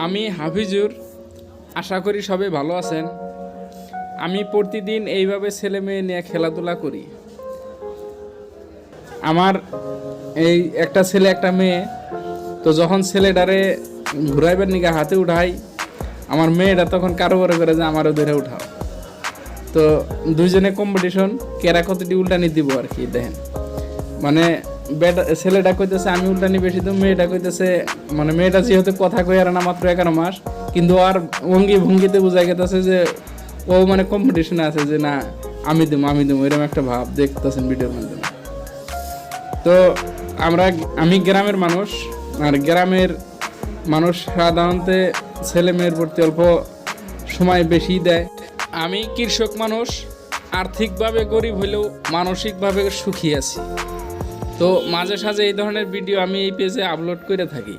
আমি হাফিজুর, আশা করি সবাই ভালো আছেন। আমি প্রতিদিন এইভাবে ছেলে মেয়ে নিয়ে খেলাধুলা করি। আমার এই একটা ছেলে একটা মেয়ে, তো যখন ছেলেটারে ঘুরাইবার নিগা হাতে উঠাই, আমার মেয়েটা তখন কারো করে যে আমারও ধরে উঠাও। তো দুইজনে কম্পিটিশন, কেরা কতটি উল্টানি দিব আর কি। দেখেন মানে ছেলেটা কইতেছে আমি উল্টানি বেশি, তো মেয়েটা কইতেছে, মানে মেয়েটা যেহেতু কথা কই আর না মাত্র 11 মাস, কিন্তু আর অঙ্গি ভঙ্গিতে বোঝা গেছে যে ও মানে কম্পিটিশনে আছে যে না আমি দেবো এরকম একটা ভাব দেখতেছেন ভিডিওর মাধ্যমে। তো আমি গ্রামের মানুষ, আর গ্রামের মানুষ সাধারণত ছেলে মেয়ের প্রতি অল্প সময় বেশি দেয়। আমি কৃষক মানুষ, আর্থিকভাবে গরিব হলেও মানসিকভাবে সুখী আছি। তো মাঝে সাঝে এই ধরনের ভিডিও আমি এই পেজে আপলোড করে থাকি।